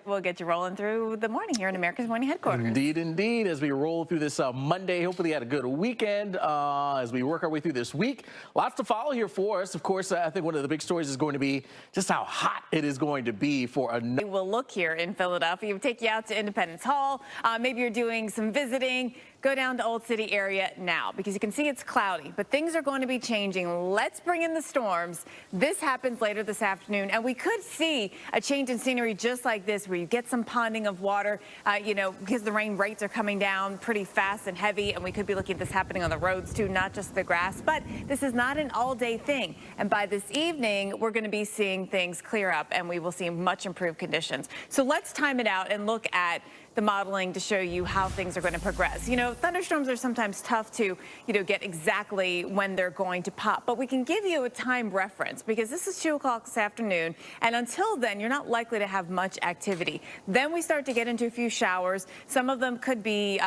We'll get you rolling through the morning here in America's Morning Headquarters. Indeed. As we roll through this Monday, hopefully you had a good weekend as we work our way through this week. Lots to follow here for us. Of course, I think one of the big stories is going to be just how hot it is going to be for a... We'll look here in Philadelphia. We'll take you out to Independence Hall. Maybe you're doing some visiting. Go down to Old City area now because you can see it's cloudy, but things are going to be changing. Let's bring in the storms. This happens later this afternoon, and we could see a change in scenery just like this where you get some ponding of water, because the rain rates are coming down pretty fast and heavy, and we could be looking at this happening on the roads too, not just the grass. But this is not an all-day thing, and by this evening, we're going to be seeing things clear up, and we will see much improved conditions. So let's time it out and look at the modeling to show you how things are going to progress. Thunderstorms are sometimes tough to, get exactly when they're going to pop, but we can give you a time reference because this is 2 o'clock this afternoon, and until then, you're not likely to have much activity. Then we start to get into a few showers. Some of them could be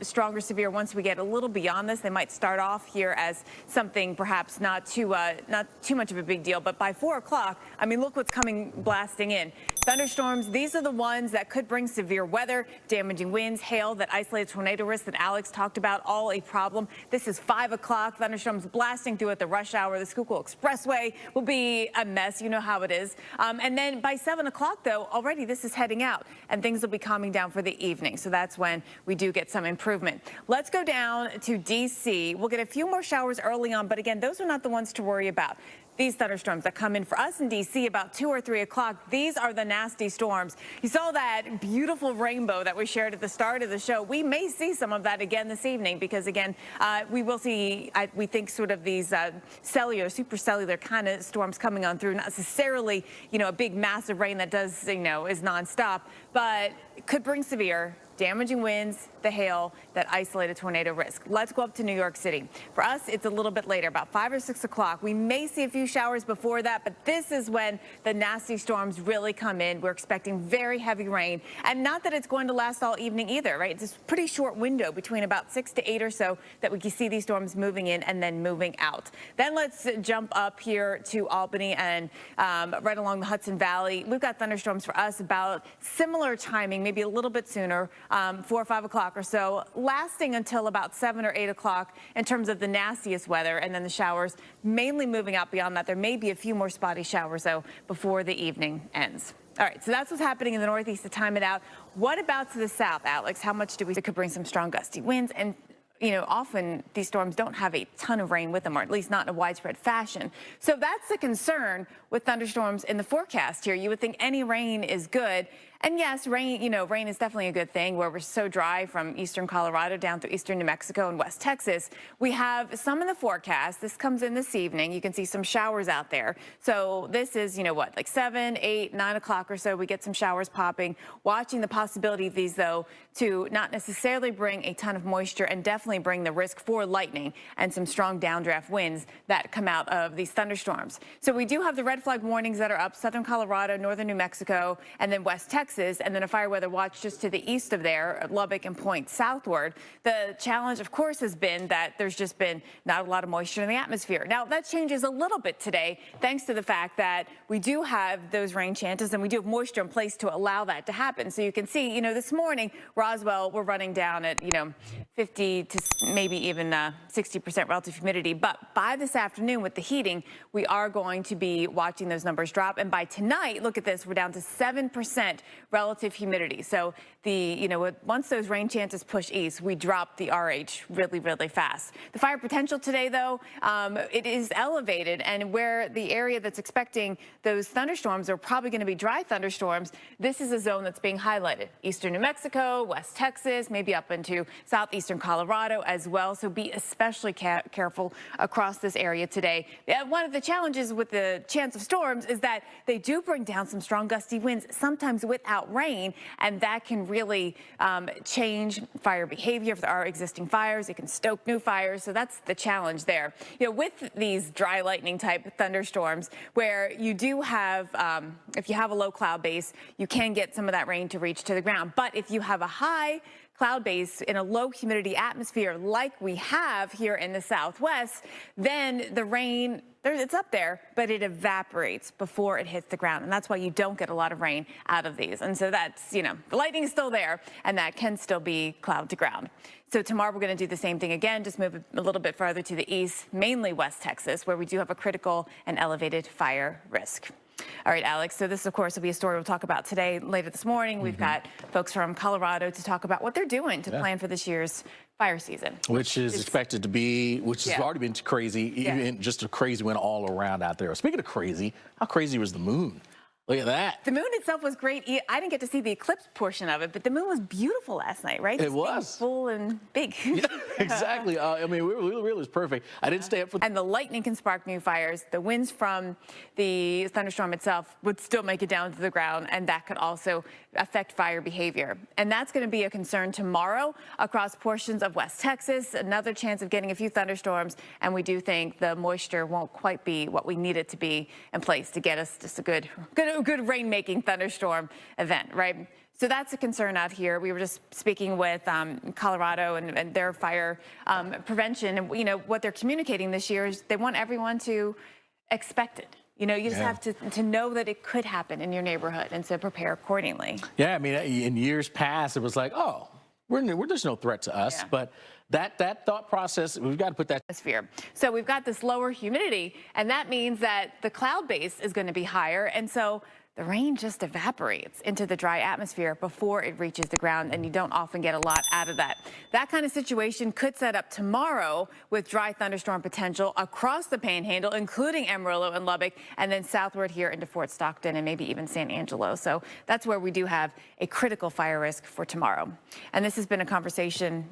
stronger, severe. Once we get a little beyond this, they might start off here as something perhaps not too much of a big deal, but by 4 o'clock, look what's coming blasting in. Thunderstorms, these are the ones that could bring severe weather, damaging winds, hail, that isolated tornado risk that Alex talked about, all a problem. This is 5 o'clock. Thunderstorms blasting through at the rush hour. The Schuylkill Expressway will be a mess. You know how it is. And then by 7 o'clock, though, already this is heading out, and things will be calming down for the evening. So that's when we do get some improvement. Let's go down to D.C. We'll get a few more showers early on, but again, those are not the ones to worry about. These thunderstorms that come in for us in D.C. about 2 or 3 o'clock, these are the nasty storms. You saw that beautiful rainbow that we shared at the start of the show. We may see some of that again this evening because, again, we will see, we think, sort of these supercellular kind of storms coming on through. Not necessarily, a big massive rain that does, is nonstop, but it could bring severe damaging winds, the hail, that isolated tornado risk. Let's go up to New York City. For us, it's a little bit later, about 5 or 6 o'clock. We may see a few showers before that, but this is when the nasty storms really come in. We're expecting very heavy rain, and not that it's going to last all evening either, right? It's a pretty short window between about 6 to 8 or so that we can see these storms moving in and then moving out. Then let's jump up here to Albany and right along the Hudson Valley. We've got thunderstorms for us about similar timing, maybe a little bit sooner. 4 or 5 o'clock or so, lasting until about 7 or 8 o'clock in terms of the nastiest weather, and then the showers mainly moving out beyond that. There may be a few more spotty showers, though, before the evening ends. All right, so that's what's happening in the Northeast to time it out. What about to the south, Alex? How much do we think could bring some strong gusty winds? And often these storms don't have a ton of rain with them, or at least not in a widespread fashion. So that's the concern with thunderstorms in the forecast here. You would think any rain is good. And yes, rain is definitely a good thing where we're so dry from eastern Colorado down through eastern New Mexico and West Texas. We have some in the forecast. This comes in this evening. You can see some showers out there. So this is, like 7, 8, 9 o'clock or so. We get some showers popping. Watching the possibility of these, though, to not necessarily bring a ton of moisture and definitely bring the risk for lightning and some strong downdraft winds that come out of these thunderstorms. So we do have the red flag warnings that are up, southern Colorado, northern New Mexico, and then West Texas. And then a fire weather watch just to the east of there, Lubbock and Point southward. The challenge, of course, has been that there's just been not a lot of moisture in the atmosphere. Now, that changes a little bit today, thanks to the fact that we do have those rain chances and we do have moisture in place to allow that to happen. So you can see, this morning, Roswell, we're running down at, 50 to maybe even 60% relative humidity. But by this afternoon with the heating, we are going to be watching those numbers drop. And by tonight, look at this, we're down to 7% relative humidity. So once those rain chances push east, we drop the RH really, really fast. The fire potential today, though, it is elevated, and where the area that's expecting those thunderstorms are probably going to be dry thunderstorms, this is a zone that's being highlighted. Eastern New Mexico, West Texas, maybe up into southeastern Colorado as well. So be especially careful across this area today. One of the challenges with the chance of storms is that they do bring down some strong gusty winds, sometimes without rain, and that can really change fire behavior if there are existing fires. It can stoke new fires, so that's the challenge there. With these dry lightning type thunderstorms, where you do have, if you have a low cloud base, you can get some of that rain to reach to the ground. But if you have a high cloud base in a low humidity atmosphere like we have here in the Southwest, then the rain, it's up there, but it evaporates before it hits the ground. And that's why you don't get a lot of rain out of these. And so that's, the lightning is still there, and that can still be cloud to ground. So tomorrow we're going to do the same thing again, just move a little bit farther to the east, mainly West Texas, where we do have a critical and elevated fire risk. All right, Alex, so this, of course, will be a story we'll talk about today, later this morning. We've got folks from Colorado to talk about what they're doing to plan for this year's fire season. Which is expected to be, which has already been crazy, even just a crazy one all around out there. Speaking of crazy, how crazy was the moon? Look at that. The moon itself was great. I didn't get to see the eclipse portion of it, but the moon was beautiful last night, right? It was. Full and big. Yeah, exactly. I mean, it was perfect. I didn't stay up for. And the lightning can spark new fires. The winds from the thunderstorm itself would still make it down to the ground, and that could also affect fire behavior. And that's going to be a concern tomorrow across portions of West Texas. Another chance of getting a few thunderstorms, and we do think the moisture won't quite be what we need it to be in place to get us just a good rain-making thunderstorm event, right? So that's a concern out here. We were just speaking with Colorado and their fire prevention, and what they're communicating this year is they want everyone to expect it. You just have to know that it could happen in your neighborhood and to prepare accordingly. Yeah, I mean, in years past, it was like, oh, there's no threat to us, but that thought process, we've got to put that atmosphere. So we've got this lower humidity, and that means that the cloud base is going to be higher, and so the rain just evaporates into the dry atmosphere before it reaches the ground, and you don't often get a lot out of that. That kind of situation could set up tomorrow with dry thunderstorm potential across the Panhandle, including Amarillo and Lubbock, and then southward here into Fort Stockton and maybe even San Angelo. So that's where we do have a critical fire risk for tomorrow. And this has been a conversation